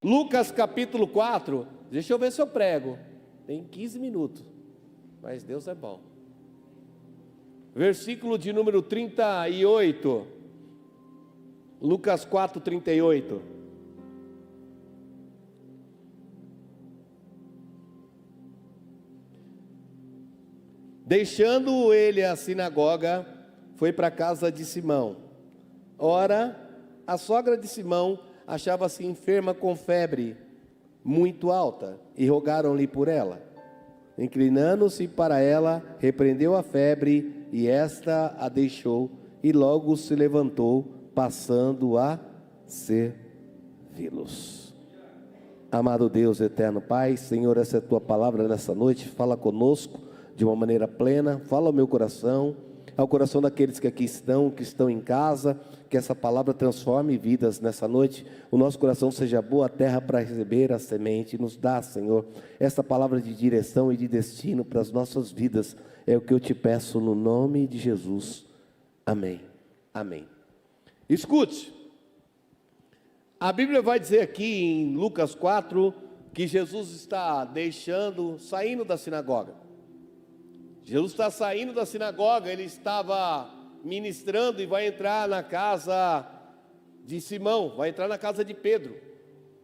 Lucas capítulo 4, deixa eu ver se eu prego, tem 15 minutos, mas Deus é bom. Versículo de número 38, Lucas 4, 38. Deixando ele a sinagoga, foi para a casa de Simão. Ora, a sogra de Simão achava-se enferma com febre muito alta, e rogaram-lhe por ela. Inclinando-se para ela, repreendeu a febre, e esta a deixou, e logo se levantou, passando a servi-los. Amado Deus, eterno Pai, Senhor, essa é a tua palavra nessa noite, fala conosco de uma maneira plena, fala ao meu coração, ao coração daqueles que aqui estão, que estão em casa, que essa palavra transforme vidas nessa noite, o nosso coração seja boa terra para receber a semente, nos dá, Senhor, essa palavra de direção e de destino para as nossas vidas, é o que eu te peço no nome de Jesus, amém, amém. Escute, a Bíblia vai dizer aqui em Lucas 4, que Jesus está saindo da sinagoga. Jesus está saindo da sinagoga, ele estava ministrando e vai entrar na casa de Simão, vai entrar na casa de Pedro.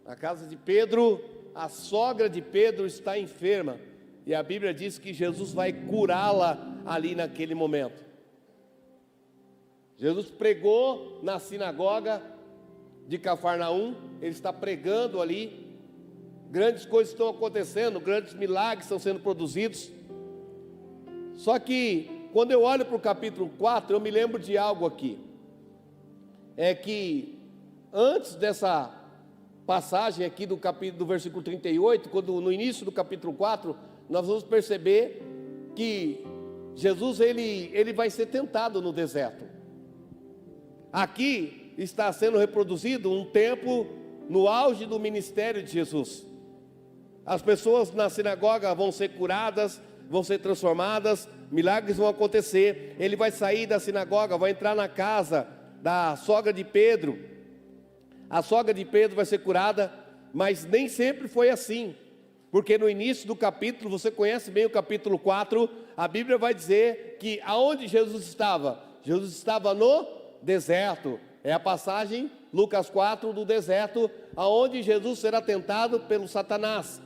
Na casa de Pedro, a sogra de Pedro está enferma, e a Bíblia diz que Jesus vai curá-la ali naquele momento. Jesus pregou na sinagoga de Cafarnaum, ele está pregando ali, grandes coisas estão acontecendo, grandes milagres estão sendo produzidos. Só que, quando eu olho para o capítulo 4, eu me lembro de algo aqui. É que, antes dessa passagem aqui do versículo 38, quando no início do capítulo 4, nós vamos perceber que Jesus, ele vai ser tentado no deserto. Aqui está sendo reproduzido um tempo no auge do ministério de Jesus. As pessoas na sinagoga vão ser curadas, vão ser transformadas, milagres vão acontecer. Ele vai sair da sinagoga, vai entrar na casa da sogra de Pedro. A sogra de Pedro vai ser curada, mas nem sempre foi assim, porque no início do capítulo, você conhece bem o capítulo 4, a Bíblia vai dizer que aonde Jesus estava? Jesus estava no deserto. É a passagem, Lucas 4, do deserto, aonde Jesus será tentado pelo Satanás.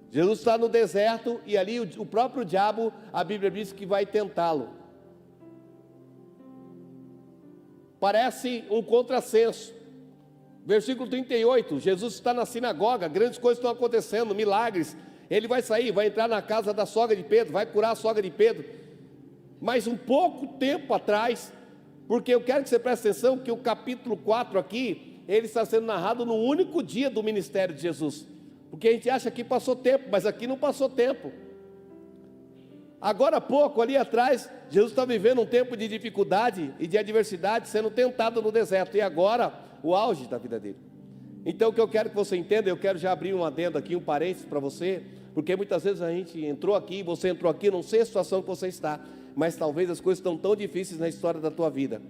Jesus está no deserto e ali o próprio diabo, a Bíblia diz que vai tentá-lo. Parece um contrassenso. Versículo 38, Jesus está na sinagoga, grandes coisas estão acontecendo, milagres. Ele vai sair, vai entrar na casa da sogra de Pedro, vai curar a sogra de Pedro. Mas um pouco tempo atrás, porque eu quero que você preste atenção que o capítulo 4 aqui, ele está sendo narrado no único dia do ministério de Jesus. Porque a gente acha que passou tempo, mas aqui não passou tempo. Agora há pouco, ali atrás, Jesus está vivendo um tempo de dificuldade e de adversidade, sendo tentado no deserto, e agora, o auge da vida dele. Então o que eu quero que você entenda, eu quero já abrir um adendo aqui, um parênteses para você, porque muitas vezes a gente entrou aqui, você entrou aqui, não sei a situação que você está, mas talvez as coisas estão tão difíceis na história da tua vida.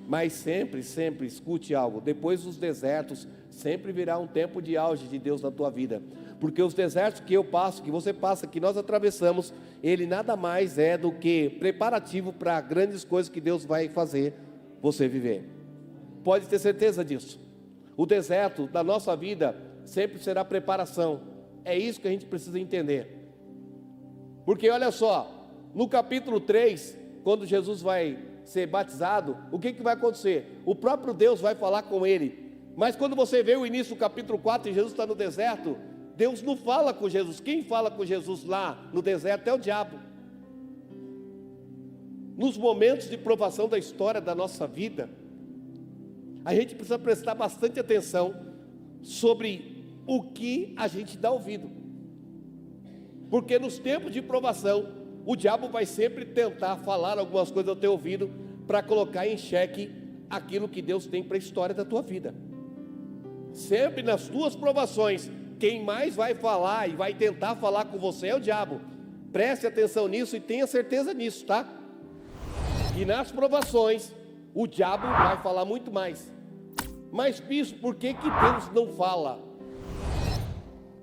Mas sempre, sempre escute algo, depois dos desertos, sempre virá um tempo de auge de Deus na tua vida, porque os desertos que eu passo, que você passa, que nós atravessamos, ele nada mais é do que preparativo para grandes coisas que Deus vai fazer você viver. Pode ter certeza disso. O deserto da nossa vida sempre será preparação, é isso que a gente precisa entender. Porque olha só, no capítulo 3, quando Jesus vai ser batizado, o que vai acontecer? O próprio Deus vai falar com ele. Mas quando você vê o início do capítulo 4 e Jesus está no deserto, Deus não fala com Jesus. Quem fala com Jesus lá no deserto é o diabo. Nos momentos de provação da história da nossa vida, a gente precisa prestar bastante atenção sobre o que a gente dá ouvido. Porque nos tempos de provação, o diabo vai sempre tentar falar algumas coisas ao teu ouvido para colocar em xeque aquilo que Deus tem para a história da tua vida. Sempre nas tuas provações, quem mais vai falar e vai tentar falar com você é o diabo. Preste atenção nisso e tenha certeza nisso, tá? E nas provações, o diabo vai falar muito mais. Mas bispo, por que Deus não fala?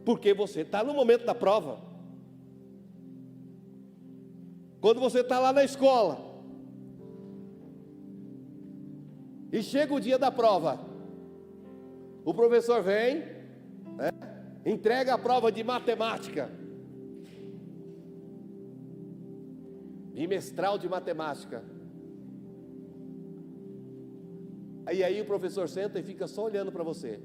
Porque você está no momento da prova. Quando você está lá na escola e chega o dia da prova, o professor vem, né, entrega a prova de matemática, bimestral de matemática. Aí o professor senta e fica só olhando para você.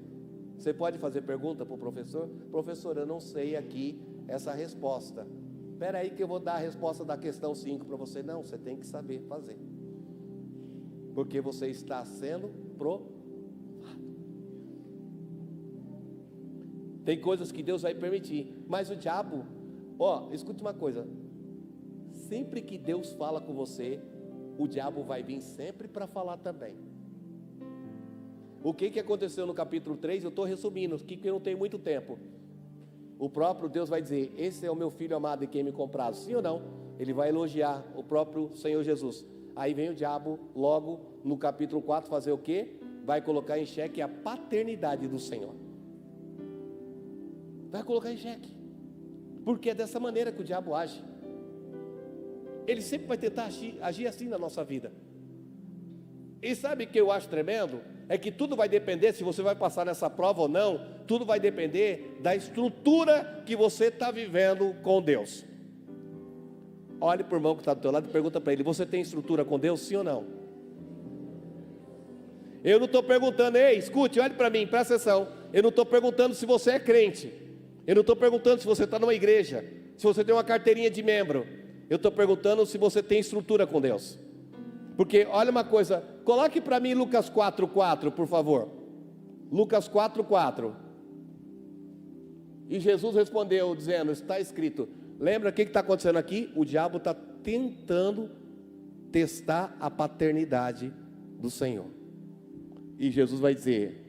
Você pode fazer pergunta para o professor? Professor, eu não sei aqui essa resposta. Espera aí que eu vou dar a resposta da questão 5 para você. Não, você tem que saber fazer. Porque você está sendo provado. Tem coisas que Deus vai permitir. Mas o diabo, escute uma coisa. Sempre que Deus fala com você, o diabo vai vir sempre para falar também. O que aconteceu no capítulo 3, eu estou resumindo, porque eu não tenho muito tempo. O próprio Deus vai dizer, esse é o meu filho amado em quem me comprazo, sim ou não? Ele vai elogiar o próprio Senhor Jesus. Aí vem o diabo, logo no capítulo 4, fazer o quê? Vai colocar em xeque a paternidade do Senhor. Vai colocar em xeque. Porque é dessa maneira que o diabo age. Ele sempre vai tentar agir assim na nossa vida. E sabe o que eu acho tremendo? É que tudo vai depender, se você vai passar nessa prova ou não, tudo vai depender da estrutura que você está vivendo com Deus. Olhe para o irmão que está do teu lado e pergunta para ele, você tem estrutura com Deus, sim ou não? Eu não estou perguntando, ei, escute, olhe para mim, presta atenção. Eu não estou perguntando se você é crente. Eu não estou perguntando se você está numa igreja, se você tem uma carteirinha de membro. Eu estou perguntando se você tem estrutura com Deus. Porque, olha uma coisa, coloque para mim Lucas 4,4, por favor. Lucas 4,4. E Jesus respondeu, dizendo, está escrito. Lembra o que está acontecendo aqui? O diabo está tentando testar a paternidade do Senhor. E Jesus vai dizer,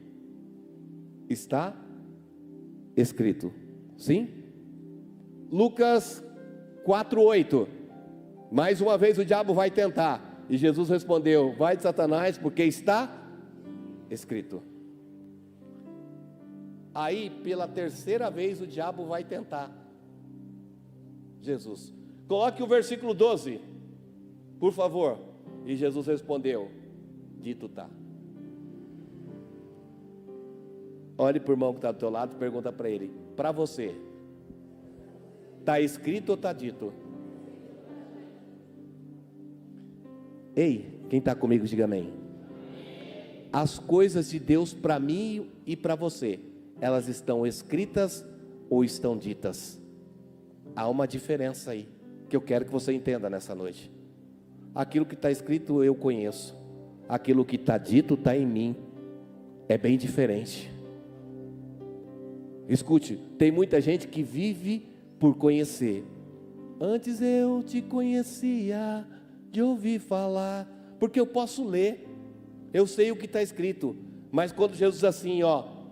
está escrito. Sim? Lucas 4,8. Mais uma vez o diabo vai tentar. E Jesus respondeu, vai de Satanás, porque está escrito. Aí, pela terceira vez, o diabo vai tentar Jesus. Coloque o versículo 12, por favor. E Jesus respondeu, dito está. Olhe para o irmão que está do teu lado e pergunta para ele, para você, está escrito ou está dito? Ei, quem está comigo, diga amém. As coisas de Deus para mim e para você, elas estão escritas ou estão ditas? Há uma diferença aí, que eu quero que você entenda nessa noite. Aquilo que está escrito eu conheço, aquilo que está dito está em mim, é bem diferente. Escute, tem muita gente que vive por conhecer. Antes eu te conhecia de ouvir falar, porque eu posso ler, eu sei o que está escrito, mas quando Jesus diz assim,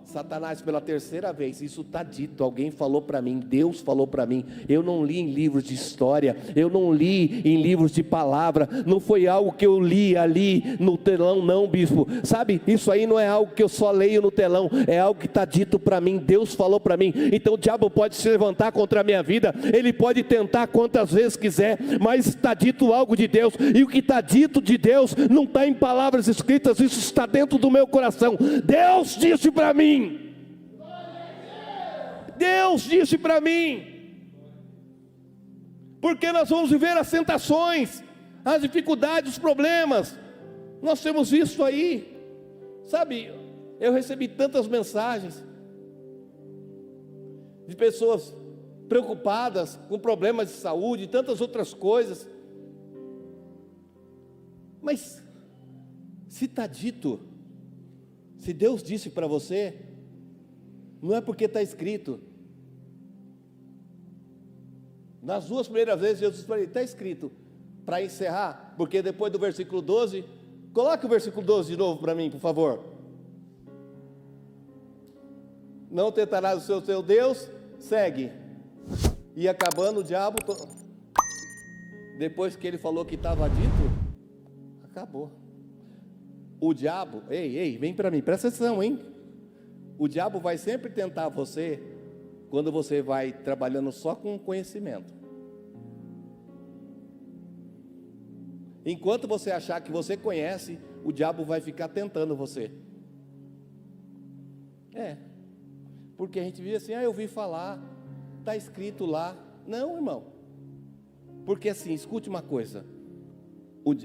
Satanás, pela terceira vez, isso está dito, alguém falou para mim, Deus falou para mim, eu não li em livros de história, eu não li em livros de palavra, não foi algo que eu li ali no telão não, bispo, sabe, isso aí não é algo que eu só leio no telão, é algo que está dito para mim, Deus falou para mim. Então o diabo pode se levantar contra a minha vida, ele pode tentar quantas vezes quiser, mas está dito algo de Deus, e o que está dito de Deus, não está em palavras escritas, isso está dentro do meu coração. Deus disse para mim, Deus disse para mim, porque nós vamos viver as tentações, as dificuldades, os problemas, nós temos visto aí, sabe, eu recebi tantas mensagens, de pessoas preocupadas, com problemas de saúde, e tantas outras coisas, mas, se está dito, se Deus disse para você, não é porque está escrito. Nas duas primeiras vezes Jesus falou, está escrito, para encerrar, porque depois do versículo 12, coloque o versículo 12 de novo para mim, por favor. Não tentarás o seu Deus, segue. E acabando o diabo, depois que ele falou que estava dito, acabou. O diabo, ei, vem para mim, presta atenção, hein? O diabo vai sempre tentar você quando você vai trabalhando só com conhecimento. Enquanto você achar que você conhece, o diabo vai ficar tentando você. Porque a gente vive assim, eu ouvi falar, está escrito lá. Não, irmão. Porque assim, escute uma coisa.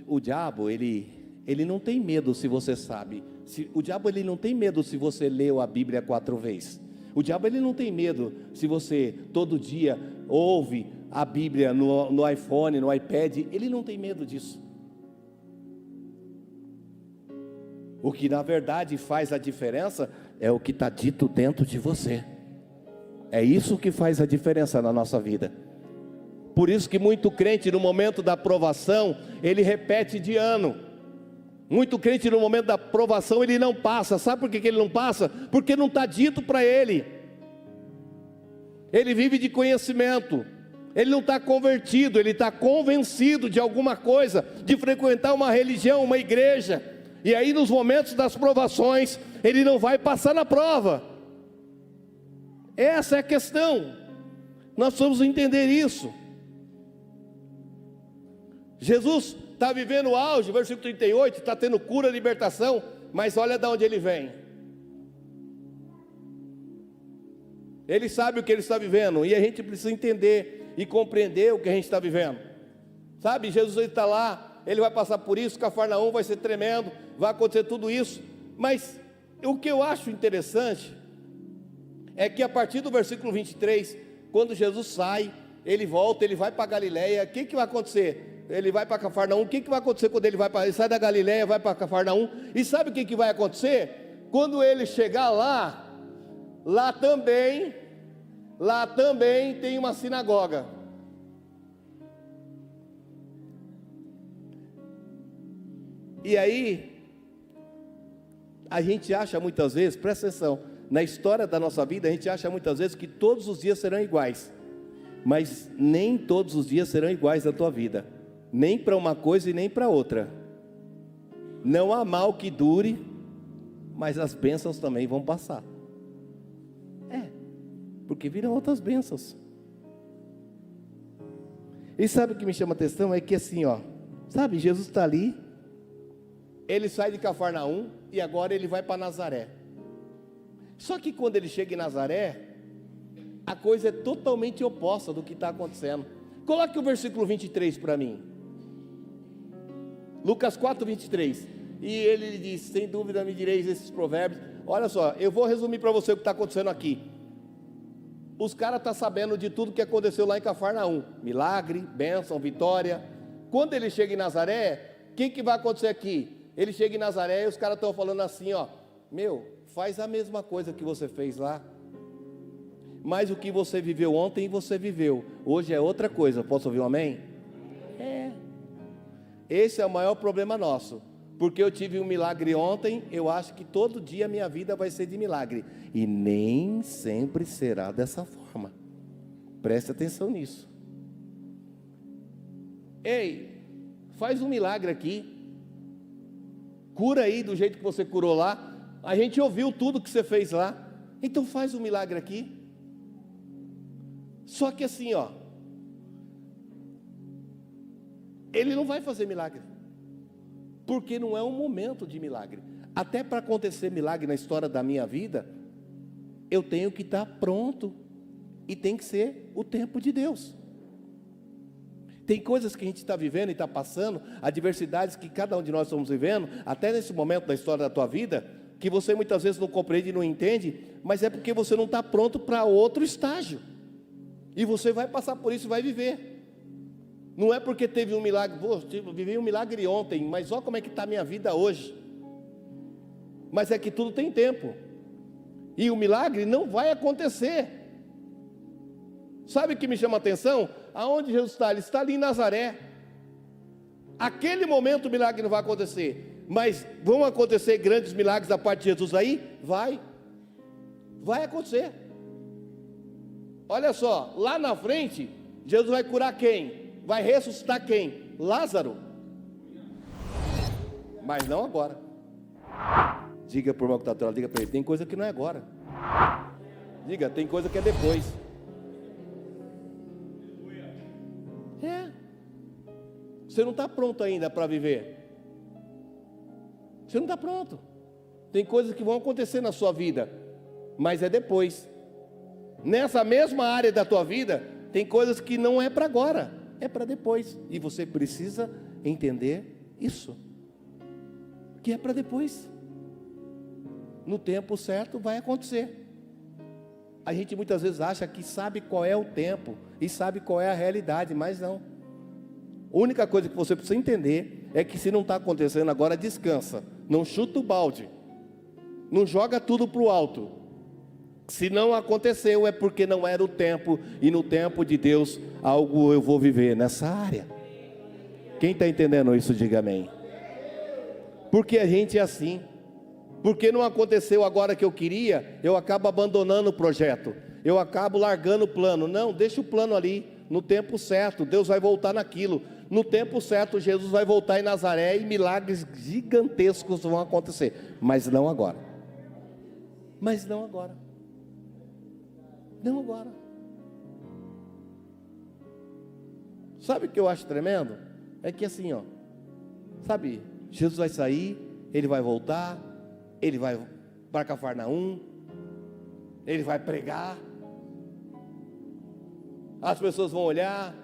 O diabo, ele não tem medo se você sabe. O diabo, ele não tem medo se você leu a Bíblia 4 vezes. O diabo, ele não tem medo se você todo dia ouve a Bíblia no iPhone, no iPad. Ele não tem medo disso. O que na verdade faz a diferença é o que está dito dentro de você. É isso que faz a diferença na nossa vida. Por isso que muito crente no momento da provação, ele repete de ano. Muito crente no momento da provação, ele não passa. Sabe por que ele não passa? Porque não está dito para ele. Ele vive de conhecimento. Ele não está convertido, ele está convencido de alguma coisa, de frequentar uma religião, uma igreja. E aí nos momentos das provações, ele não vai passar na prova. Essa é a questão. Nós precisamos entender isso. Jesus está vivendo o auge, versículo 38, está tendo cura, libertação, mas olha de onde ele vem. Ele sabe o que ele está vivendo, e a gente precisa entender e compreender o que a gente está vivendo. Sabe, Jesus está lá, ele vai passar por isso, Cafarnaum vai ser tremendo, vai acontecer tudo isso, mas o que eu acho interessante é que a partir do versículo 23, quando Jesus sai, ele volta, ele vai para Galileia, o que vai acontecer? Ele vai para Cafarnaum, o que vai acontecer quando ele sai da Galileia, vai para Cafarnaum, e sabe o que vai acontecer? Quando ele chegar lá também tem uma sinagoga. E aí, a gente acha muitas vezes, presta atenção, na história da nossa vida, a gente acha muitas vezes que todos os dias serão iguais, mas nem todos os dias serão iguais na tua vida, nem para uma coisa e nem para outra. Não há mal que dure, mas as bênçãos também vão passar. Porque viram outras bênçãos. E sabe o que me chama a atenção? É que assim, sabe, Jesus está ali, ele sai de Cafarnaum e agora ele vai para Nazaré. Só que quando ele chega em Nazaré, a coisa é totalmente oposta do que está acontecendo. Coloque o versículo 23 para mim. Lucas 4, 23. E ele lhe diz: sem dúvida me direis esses provérbios. Olha só, eu vou resumir para você o que está acontecendo aqui. Os caras estão sabendo de tudo que aconteceu lá em Cafarnaum. Milagre, bênção, vitória. Quando ele chega em Nazaré, o que vai acontecer aqui? Ele chega em Nazaré e os caras estão falando assim, faz a mesma coisa que você fez lá. Mas o que você viveu ontem, você viveu. Hoje é outra coisa. Posso ouvir um amém? Esse é o maior problema nosso. Porque eu tive um milagre ontem, eu acho que todo dia a minha vida vai ser de milagre. E nem sempre será dessa forma. Preste atenção nisso. Ei, faz um milagre aqui. Cura aí do jeito que você curou lá. A gente ouviu tudo que você fez lá. Então faz um milagre aqui. Só que assim, ele não vai fazer milagre. Porque não é um momento de milagre. Até para acontecer milagre na história da minha vida, eu tenho que estar pronto. E tem que ser o tempo de Deus. Tem coisas que a gente está vivendo e está passando, adversidades que cada um de nós estamos vivendo, até nesse momento da história da tua vida, que você muitas vezes não compreende e não entende, mas é porque você não está pronto para outro estágio. E você vai passar por isso e vai viver. Não é porque teve um milagre, vivi um milagre ontem, mas olha como é que está a minha vida hoje. Mas é que tudo tem tempo. E o milagre não vai acontecer. Sabe o que me chama a atenção? Aonde Jesus está? Ele está ali em Nazaré. Aquele momento o milagre não vai acontecer. Mas vão acontecer grandes milagres da parte de Jesus aí? Vai acontecer. Olha só, lá na frente, Jesus vai curar quem? Vai ressuscitar quem? Lázaro. Mas não agora. Diga por irmão que está do teu lado, diga para ele, tem coisa que não é agora. Diga, tem coisa que é depois. Você não está pronto ainda para viver. Você não está pronto. Tem coisas que vão acontecer na sua vida, mas é depois. Nessa mesma área da tua vida, tem coisas que não é para agora, é para depois. E você precisa entender isso, que é para depois. No tempo certo vai acontecer. A gente muitas vezes acha que sabe qual é o tempo e sabe qual é a realidade, mas não. A única coisa que você precisa entender é que se não está acontecendo agora, descansa. Não chuta o balde. Não joga tudo para o alto. Se não aconteceu é porque não era o tempo. E no tempo de Deus, algo eu vou viver nessa área. Quem está entendendo isso, diga amém. Porque a gente é assim. Porque não aconteceu agora que eu queria, eu acabo abandonando o projeto. Eu acabo largando o plano. Não, deixa o plano ali. No tempo certo, Deus vai voltar naquilo. No tempo certo, Jesus vai voltar em Nazaré e milagres gigantescos vão acontecer. Mas não agora. Mas não agora. Não agora. Sabe o que eu acho tremendo? É que assim, ó. Sabe, Jesus vai sair, Ele vai voltar, Ele vai para Cafarnaum, Ele vai pregar. As pessoas vão olhar,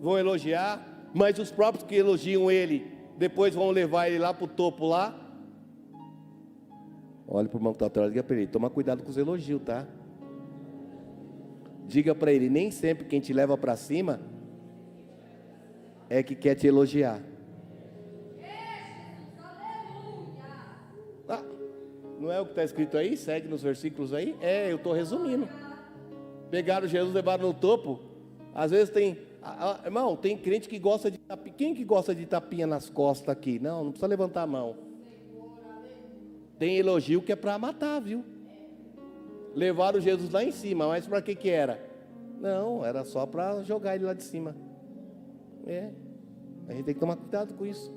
vão elogiar, mas os próprios que elogiam ele, depois vão levar ele lá para o topo lá. Olha para o irmão que está atrás, diga para ele, toma cuidado com os elogios, tá? Diga para ele, nem sempre quem te leva para cima é que quer te elogiar. Ah, não é o que está escrito aí? Segue nos versículos aí? Eu estou resumindo. Pegaram Jesus, levaram no topo. Às vezes tem, irmão, tem crente que gosta de tapinha. Quem que gosta de tapinha nas costas aqui? Não precisa levantar a mão. Tem elogio que é para matar, viu? Levaram Jesus lá em cima, mas para que era? Não, era só para jogar ele lá de cima. A gente tem que tomar cuidado com isso.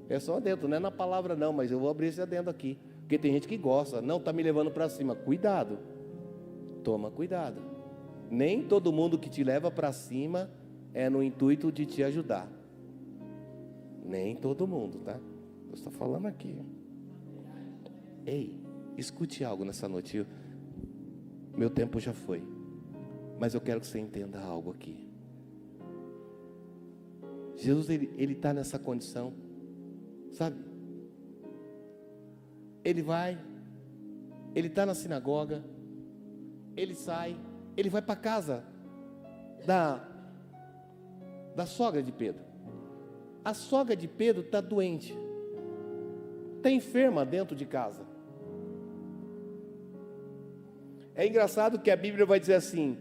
É só dentro, não é na palavra não, mas eu vou abrir esse adendo aqui. Porque tem gente que gosta, não está me levando para cima. Cuidado, toma cuidado. Nem todo mundo que te leva para cima é no intuito de te ajudar. Nem todo mundo, tá? Eu estou falando aqui. Ei, escute algo nessa noite. Meu tempo já foi. Mas eu quero que você entenda algo aqui. Jesus, ele está nessa condição. Sabe? Ele vai. Ele está na sinagoga. Ele sai. Ele vai para a casa da sogra de Pedro. A sogra de Pedro está doente, está enferma dentro de casa. É engraçado que a Bíblia vai dizer assim,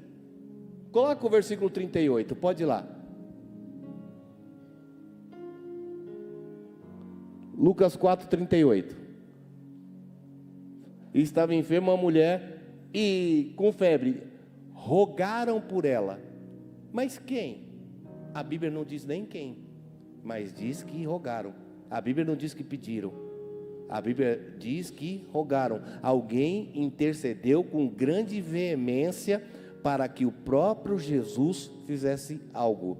coloca o versículo 38, pode ir lá. Lucas 4:38. E estava enferma uma mulher e com febre. Rogaram por ela. Mas quem? A Bíblia não diz nem quem, mas diz que rogaram. A Bíblia não diz que pediram. A Bíblia diz que rogaram. Alguém intercedeu com grande veemência para que o próprio Jesus fizesse algo.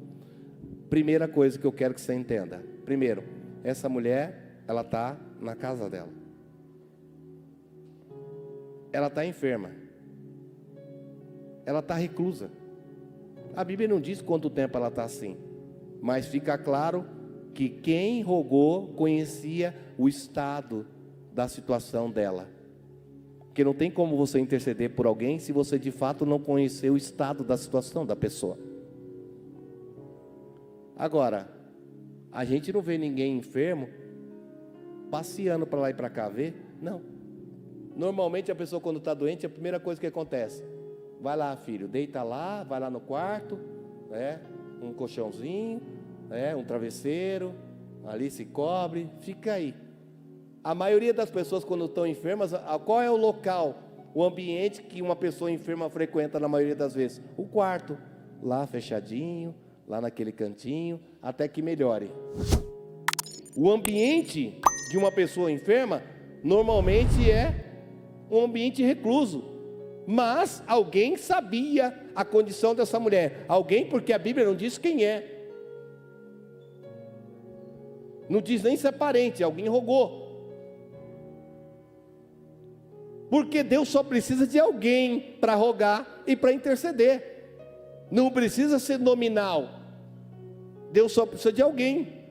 Primeira coisa que eu quero que você entenda. Primeiro, essa mulher, ela está na casa dela. Ela está enferma. Ela está reclusa. A Bíblia não diz quanto tempo ela está assim, mas fica claro que quem rogou conhecia o estado da situação dela. Porque não tem como você interceder por alguém se você de fato não conhecer o estado da situação da pessoa. Agora, a gente não vê ninguém enfermo passeando para lá e para cá, vê? Não. Normalmente a pessoa quando está doente, a primeira coisa que acontece, vai lá, filho, deita lá, vai lá no quarto, um colchãozinho, um travesseiro, ali se cobre, fica aí. A maioria das pessoas quando estão enfermas, qual é o local, o ambiente que uma pessoa enferma frequenta na maioria das vezes? O quarto, lá fechadinho, lá naquele cantinho, até que melhore. O ambiente de uma pessoa enferma normalmente é um ambiente recluso. Mas alguém sabia a condição dessa mulher. Alguém, porque a Bíblia não diz quem é. Não diz nem se é parente, alguém rogou. Porque Deus só precisa de alguém para rogar e para interceder. Não precisa ser nominal. Deus só precisa de alguém.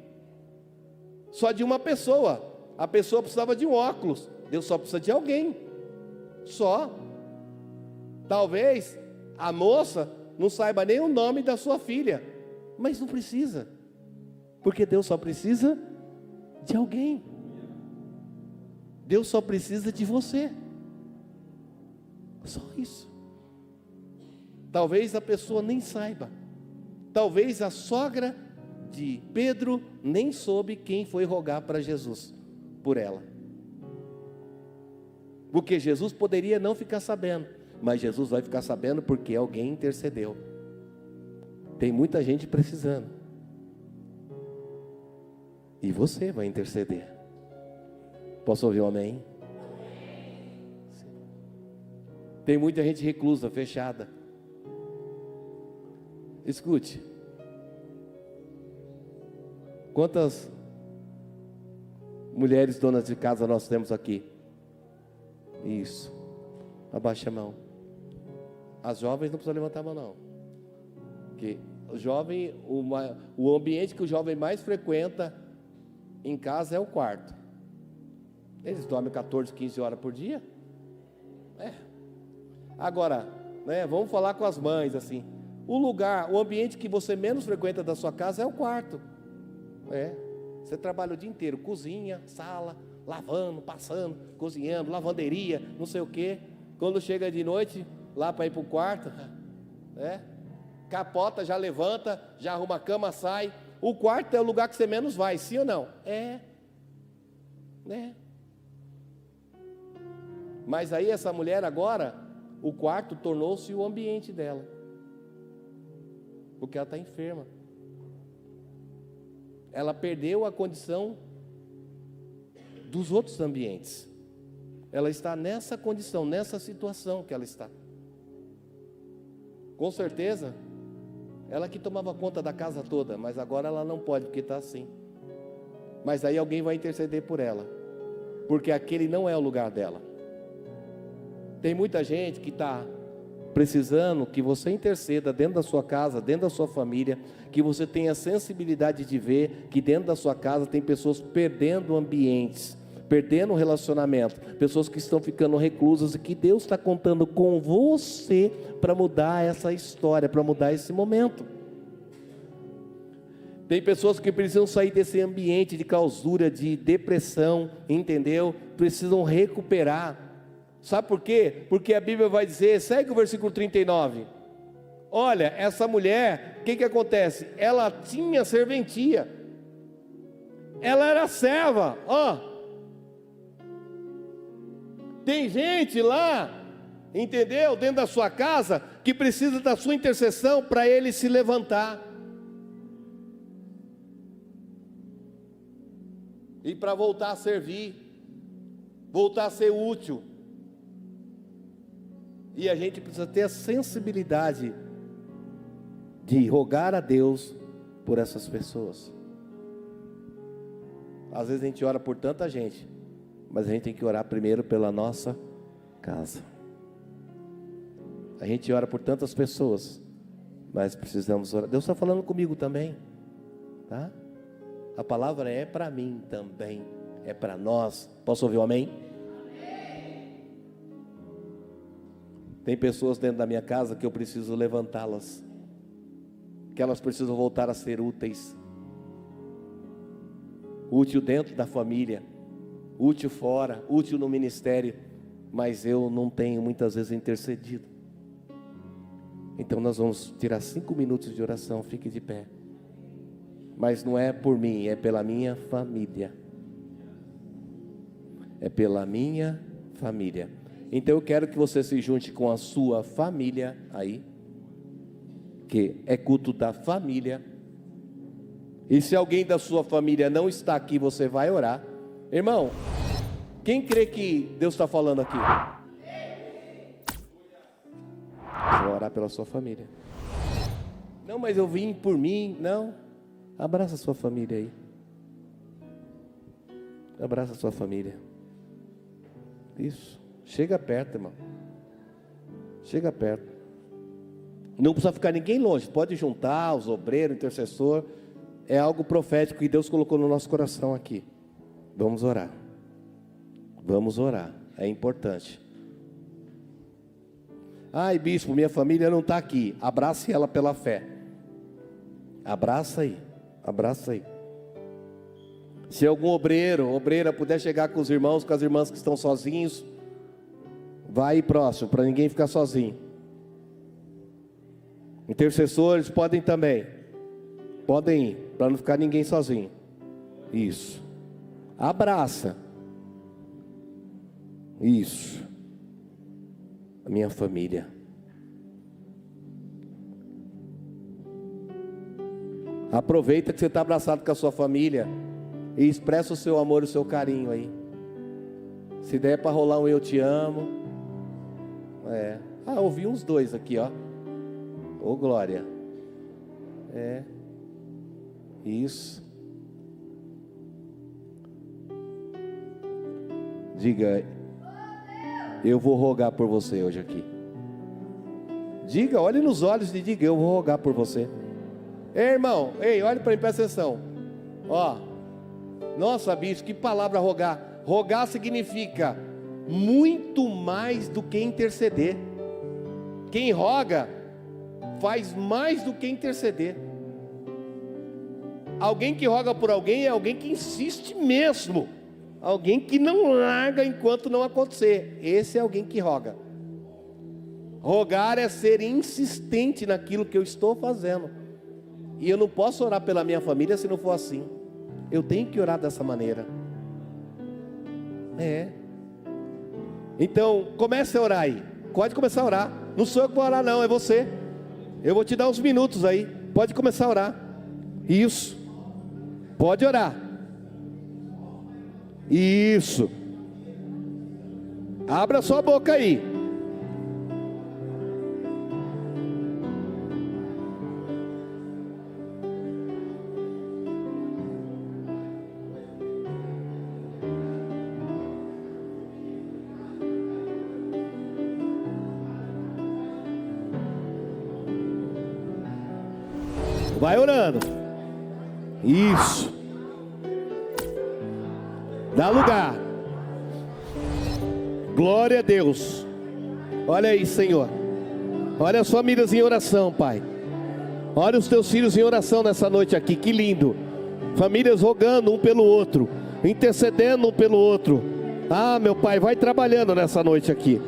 Só de uma pessoa. A pessoa precisava de um óculos. Deus só precisa de alguém. Só. Talvez a moça não saiba nem o nome da sua filha. Mas não precisa. Porque Deus só precisa de alguém. Deus só precisa de você. Só isso. Talvez a pessoa nem saiba. Talvez a sogra de Pedro nem soube quem foi rogar para Jesus por ela. Porque Jesus poderia não ficar sabendo, mas Jesus vai ficar sabendo porque alguém intercedeu. Tem muita gente precisando. E você vai interceder. Posso ouvir um amém? Tem muita gente reclusa, fechada. Escute. Quantas mulheres donas de casa nós temos aqui? Isso. Abaixa a mão. As jovens não precisam levantar a mão não. Porque o jovem, o ambiente que o jovem mais frequenta em casa é o quarto. Eles dormem 14, 15 horas por dia. Agora, vamos falar com as mães assim. O ambiente que você menos frequenta da sua casa é o quarto. Você trabalha o dia inteiro, cozinha, sala, lavando, passando, cozinhando, lavanderia, não sei o quê. Quando chega de noite, lá para ir para o quarto, capota, já levanta, já arruma a cama, sai. O quarto é o lugar que você menos vai, sim ou não? Mas aí essa mulher agora, o quarto tornou-se o ambiente dela. Porque ela está enferma. Ela perdeu a condição dos outros ambientes. Ela está nessa condição, nessa situação que ela está. Com certeza, ela que tomava conta da casa toda, mas agora ela não pode, porque está assim. Mas aí alguém vai interceder por ela, porque aquele não é o lugar dela. Tem muita gente que está precisando que você interceda dentro da sua casa, dentro da sua família, que você tenha sensibilidade de ver que dentro da sua casa tem pessoas perdendo ambientes, perdendo relacionamento, pessoas que estão ficando reclusas e que Deus está contando com você para mudar essa história, para mudar esse momento. Tem pessoas que precisam sair desse ambiente de clausura, de depressão, entendeu? Precisam recuperar. Sabe por quê? Porque a Bíblia vai dizer, segue o versículo 39. Olha, essa mulher, o que acontece? Ela tinha serventia. Ela era serva, Tem gente lá, entendeu? Dentro da sua casa, que precisa da sua intercessão para ele se levantar. E para voltar a servir, voltar a ser útil. E a gente precisa ter a sensibilidade de rogar a Deus por essas pessoas. Às vezes a gente ora por tanta gente, mas a gente tem que orar primeiro pela nossa casa. A gente ora por tantas pessoas, mas precisamos orar. Deus está falando comigo também, tá? A palavra é para mim também, é para nós. Posso ouvir um amém? Tem pessoas dentro da minha casa que eu preciso levantá-las, que elas precisam voltar a ser úteis. Útil dentro da família, útil fora, útil no ministério, mas eu não tenho muitas vezes intercedido. Então nós vamos tirar 5 minutos de oração, fique de pé. Mas não é por mim, é pela minha família. É pela minha família. Então eu quero que você se junte com a sua família aí, que é culto da família. E se alguém da sua família não está aqui, você vai orar. Irmão, o Quem crê que Deus está falando aqui? Vou orar pela sua família. Não, mas eu vim por mim. Não. Abraça a sua família aí. Abraça a sua família. Isso. Chega perto, irmão. Chega perto. Não precisa ficar ninguém longe. Pode juntar os obreiros, intercessor. É algo profético que Deus colocou no nosso coração aqui. Vamos orar. Vamos orar. É importante. Ai, bispo, minha família não está aqui. Abrace ela pela fé. Abraça aí. Abraça aí. Se algum obreiro, obreira puder chegar com os irmãos, com as irmãs que estão sozinhos, vai aí próximo, para ninguém ficar sozinho. Intercessores podem também. Podem ir, para não ficar ninguém sozinho. Isso. Abraça. Isso. A minha família. Aproveita que você está abraçado com a sua família e expressa o seu amor e o seu carinho aí. Se der para rolar um eu te amo. Ouvi uns dois aqui, ó. Ô glória. Isso. Diga, eu vou rogar por você hoje aqui. Diga, olhe nos olhos e diga, eu vou rogar por você. Ei, irmão, olhe para mim, presta atenção. Ó, nossa, bicho, que palavra rogar. Rogar significa muito mais do que interceder. Quem roga faz mais do que interceder. Alguém que roga por alguém é alguém que insiste mesmo. Alguém que não larga enquanto não acontecer. Esse é alguém que roga. Rogar é ser insistente naquilo que eu estou fazendo. E eu não posso orar pela minha família se não for assim. Eu tenho que orar dessa maneira. Então, comece a orar aí. Pode começar a orar. Não sou eu que vou orar não, é você. Eu vou te dar uns minutos aí. Pode começar a orar. Isso. Pode orar. Isso. Abra sua boca aí. Vai orando. Isso. Dá lugar. Glória a Deus. Olha aí, Senhor. Olha as famílias em oração, Pai. Olha os teus filhos em oração nessa noite aqui. Que lindo. Famílias rogando um pelo outro, intercedendo um pelo outro. Ah, meu Pai, vai trabalhando nessa noite aqui.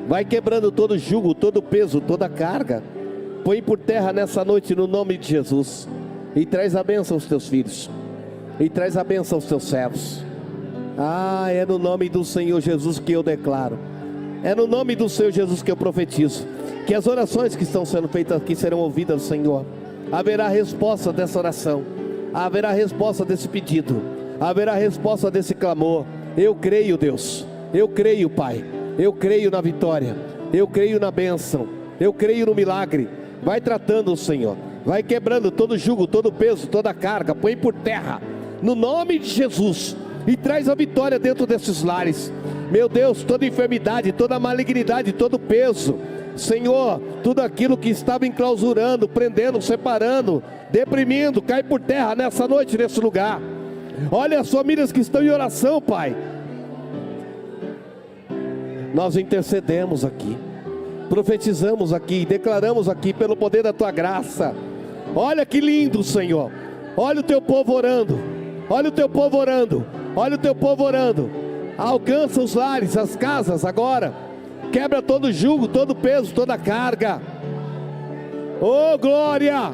Vai quebrando todo jugo, todo peso, toda carga. Põe por terra nessa noite no nome de Jesus. E traz a bênção aos teus filhos. E traz a bênção aos teus servos. Ah, é no nome do Senhor Jesus que eu declaro. É no nome do Senhor Jesus que eu profetizo. Que as orações que estão sendo feitas aqui serão ouvidas, Senhor. Haverá resposta dessa oração. Haverá resposta desse pedido. Haverá resposta desse clamor. Eu creio, Deus. Eu creio, Pai. Eu creio na vitória. Eu creio na bênção. Eu creio no milagre. Vai tratando, Senhor. Vai quebrando todo jugo, todo peso, toda carga. Põe por terra, no nome de Jesus. E traz a vitória dentro desses lares. Meu Deus, toda enfermidade, toda malignidade, todo peso, Senhor, tudo aquilo que estava enclausurando, prendendo, separando, deprimindo, cai por terra nessa noite, nesse lugar. Olha as famílias que estão em oração, Pai. Nós intercedemos aqui, profetizamos aqui, declaramos aqui pelo poder da Tua graça. Olha que lindo, Senhor. Olha o Teu povo orando. Olha o Teu povo orando. Olha o Teu povo orando. Alcança os lares, as casas agora. Quebra todo jugo, todo peso, toda carga. Oh, glória!